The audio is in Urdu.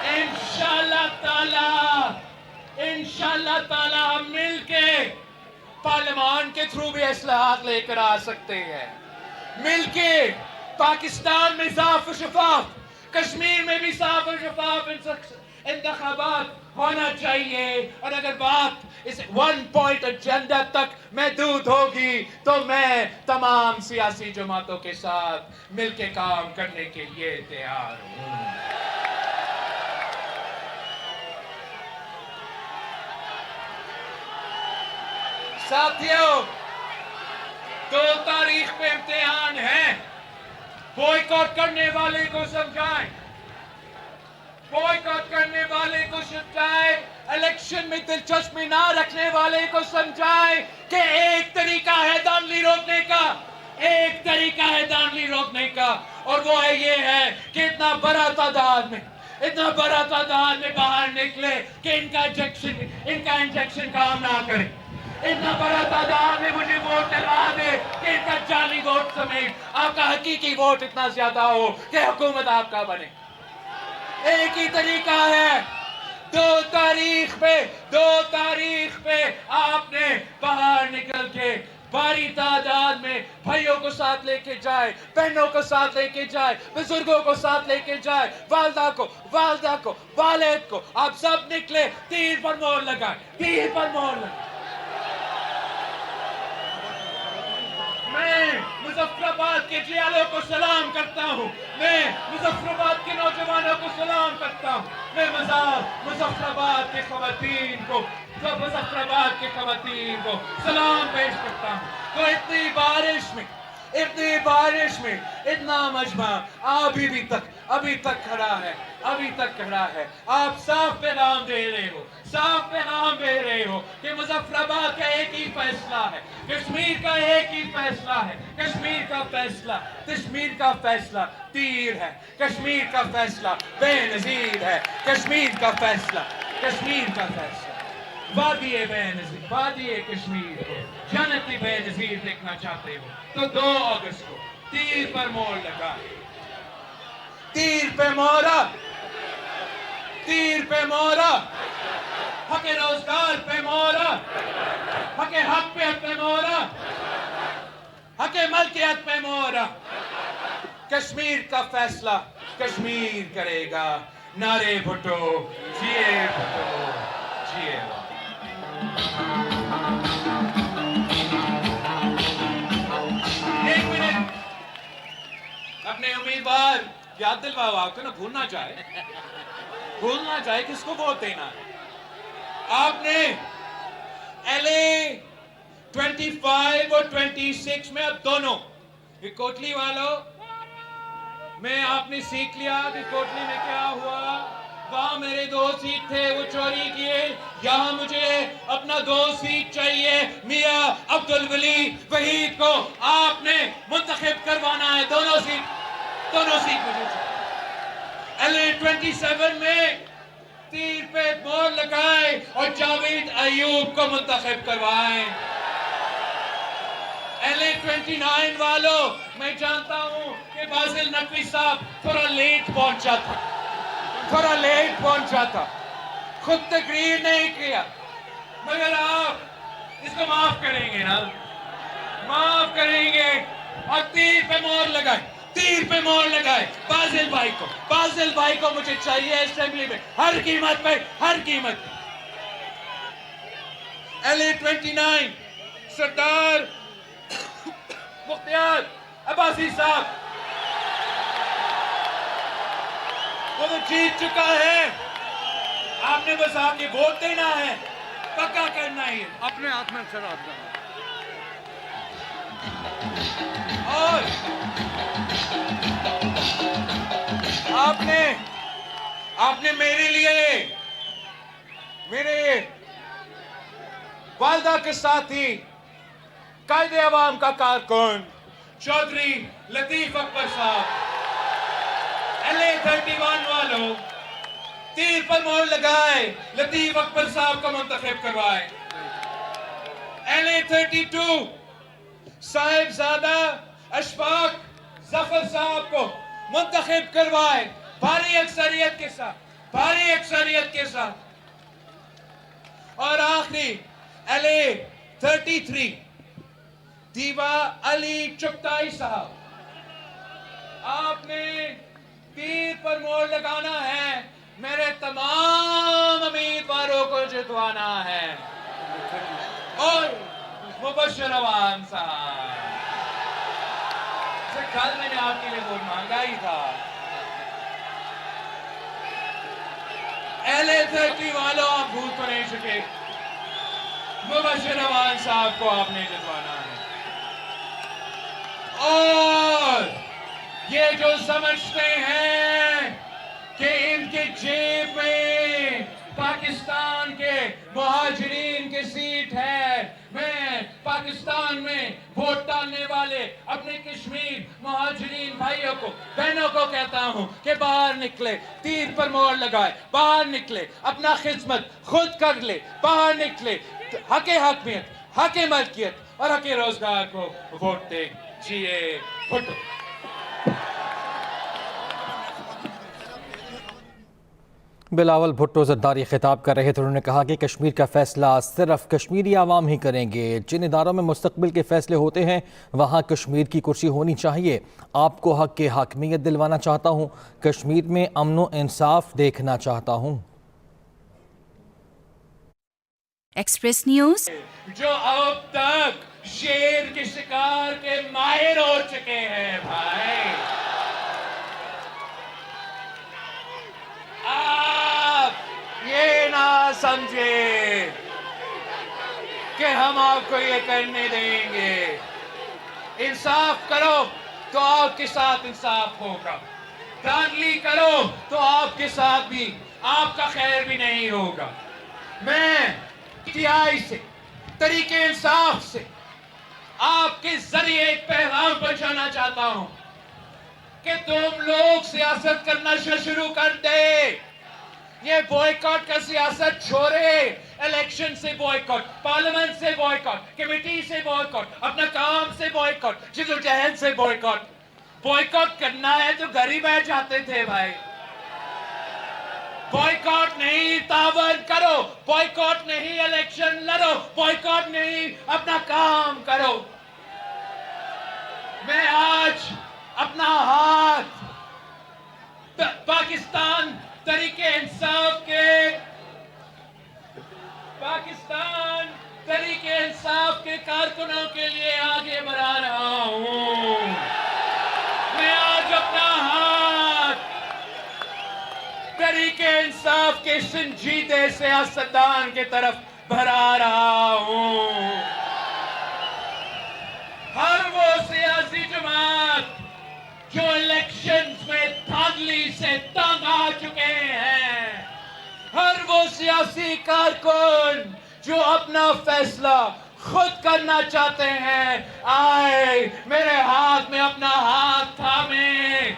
انشاءاللہ تعالی ہم مل کے پارلیمان کے تھرو بھی اصلاحات لے کر آ سکتے ہیں. مل کے پاکستان میں صاف و شفاف، کشمیر میں بھی صاف و شفاف انتخابات ہونا چاہیے. اور اگر بات اس 1 پوائنٹ ایجنڈا تک محدود ہوگی تو میں تمام سیاسی جماعتوں کے ساتھ مل کے کام کرنے کے لیے تیار ہوں. ساتھیوں، 2 تاریخ پہ امتحان ہے. بوائیکاٹ کرنے والے کو سمجھائیں، بوائیکاٹ کرنے والے کو سمجھائیں، الیکشن میں دلچسپی نہ رکھنے والے کو سمجھائیں کہ ایک طریقہ ہے دھاندلی روکنے کا، ایک طریقہ ہے دھاندلی روکنے کا، اور وہ یہ ہے کہ اتنا بڑا تعداد میں باہر نکلے کہ ان کا انجیکشن کام نہ کرے. اتنا بڑا تعداد میں مجھے ووٹ دلوا دے کہ ان کا جعلی ووٹ سمیت آپ کا حقیقی ووٹ اتنا زیادہ ہو کہ حکومت آپ کا بنے. ایک ہی طریقہ ہے. 2 تاریخ پہ آپ نے باہر نکل کے بھاری تعداد میں بھائیوں کو ساتھ لے کے جائے، بہنوں کو ساتھ لے کے جائے، بزرگوں کو ساتھ لے کے جائے، والدہ کو، والد کو، آپ سب نکلے، تیر پر مہر لگائے. میں مظفر آباد کے جیالوں کو سلام کرتا ہوں، میں مظفر آباد کے نوجوانوں کو سلام کرتا ہوں، میں مظفر آباد کے خواتین کو سلام پیش کرتا ہوں. تو اتنی بارش میں اتنا مجمع ابھی تک کھڑا ہے. آپ صاف پیغام دے رہے ہو کہ مظفر آباد کا ایک ہی فیصلہ ہے، کشمیر کا ایک ہی فیصلہ ہے. کشمیر کا فیصلہ تیر ہے، کشمیر کا فیصلہ بے نظیر ہے. کشمیر کا فیصلہ وادی کشمیر کو جنتی بے نظیر دیکھنا چاہتے ہو تو 2 اگست کو تیر پر مہر لگائے. تیر پہ مہرہ، حق روزگار پہ مہرہ، حق پہ مہرہ، حق ملکیت پہ مہرہ. کشمیر کا فیصلہ کشمیر کرے گا. نعرے بھٹو جیے ایک منٹ اپنے امیدوار یاد دلواؤ، آپ کو نا بھولنا چاہے کس کو ووٹ دینا ہے. آپ نے LA 25 اور 26 میں اب دونوں یہ کوٹلی والوں میں آپ نے سیکھ لیا کہ کوٹلی میں کیا ہوا. وہاں میرے 2 سیٹ تھے، وہ چوری کیے. یہاں مجھے اپنا 2 سیٹ چاہیے. میاں عبدالولی وحید کو آپ نے منتخب کروانا ہے. دونوں سیٹ مجھے چاہیے. LA 27 میں تیر پہ مہر لگائے اور جاوید ایوب کو منتخب کروائے. LA 29 والوں، میں جانتا ہوں کہ باسل نقوی صاحب تھوڑا لیٹ پہنچا تھا، خود تقریر نہیں کیا، مگر آپ اس کو معاف کریں گے نا؟ معاف کریں گے. اور تیر پہ مہر لگائے باسل بھائی کو مجھے چاہیے اسمبلی میں ہر قیمت پہ. LA 29 سردار مختار عباسی صاحب، وہ تو جیت چکا ہے. آپ نے بس آ کے ووٹ دینا ہے، پکا کرنا ہے. اپنے ہاتھ میں شراب کا. اور آپ نے میرے لیے، میرے والدہ کے ساتھی، قائد عوام کا کارکن چودھری لطیف اکبر صاحب، LA 31 والوں تیر پر مہر لگائے، لطیف اکبر صاحب کو منتخب کروائے. LA 32 صاحبزادہ اشفاق ظفر صاحب کو منتخب کروائے بھاری اکثریت کے ساتھ. بھاری اکثریت کے ساتھ. اور آخری LA33 دیوا علی چغتائی صاحب, آپ نے تیر پر موڑ لگانا ہے, میرے تمام امیدواروں کو جتوانا ہے. اور مبشر عوان صاحب سے کل میں نے آپ کے لیے ووٹ مانگا ہی تھا. LA30 والوں آپ بھول تو نہیں سکے, مبشر عوان صاحب کو آپ نے جتوانا ہے. اور یہ جو سمجھتے ہیں کہ ان کے جیب میں پاکستان کے مہاجرین کی سیٹ ہے, میں پاکستان میں ووٹ ڈالنے والے اپنے کشمیر مہاجرین بھائیوں کو بہنوں کو کہتا ہوں کہ باہر نکلے, تیر پر موڑ لگائے, باہر نکلے, اپنا خدمت خود کر لے, باہر نکلے, حق حاکمیت, حق ملکیت اور حق روزگار کو ووٹ دے. جیے بھٹو. بلاول بھٹو زرداری خطاب کر رہے تھے. انہوں نے کہا کہ کشمیر کا فیصلہ صرف کشمیری عوام ہی کریں گے. جن اداروں میں مستقبل کے فیصلے ہوتے ہیں وہاں کشمیر کی کرسی ہونی چاہیے. آپ کو حق کی حاکمیت دلوانا چاہتا ہوں, کشمیر میں امن و انصاف دیکھنا چاہتا ہوں. Express news. جو اب تک شیر کے شکار کے ماہر ہو چکے ہیں بھائی, آپ یہ نہ سمجھے کہ ہم آپ کو یہ کرنے دیں گے. انصاف کرو تو آپ کے ساتھ انصاف ہوگا, دھاندلی کرو تو آپ کے ساتھ بھی آپ کا خیر بھی نہیں ہوگا. میں TI سے, طریق انصاف سے آپ کے ذریعے ایک پیغام پہنچانا چاہتا ہوں کہ تم لوگ سیاست کرنا شروع کر دے. یہ بوائیکاٹ کا سیاست چھوڑے. الیکشن سے بوائیکاٹ, پارلیمنٹ سے بوائیکاٹ, کمیٹی سے بوائیکاٹ, اپنا کام سے بوائیکاٹ, جدوجہد سے بوائیکاٹ. بوائیکاٹ کرنا ہے تو گھر ہی بیٹھ جاتے تھے بھائی. بوائیکاٹ نہیں, تعاون کرو. بوائیکاٹ نہیں, الیکشن لڑو. بوائیکاٹ نہیں, اپنا کام کرو. میں آج اپنا ہاتھ پاکستان تحریک انصاف کے کارکنوں کے لیے آگے بڑھا رہا ہوں. میں آج اپنا ہاتھ تحریک انصاف کے سنجیدہ سیاستدان کی طرف بڑھا رہا ہوں. ہر وہ سیاسی جماعت جو الیکشنز میں دھاندلی سے تنگ آ چکے ہیں, ہر وہ سیاسی کارکن جو اپنا فیصلہ خود کرنا چاہتے ہیں, آئے میرے ہاتھ میں اپنا ہاتھ تھامے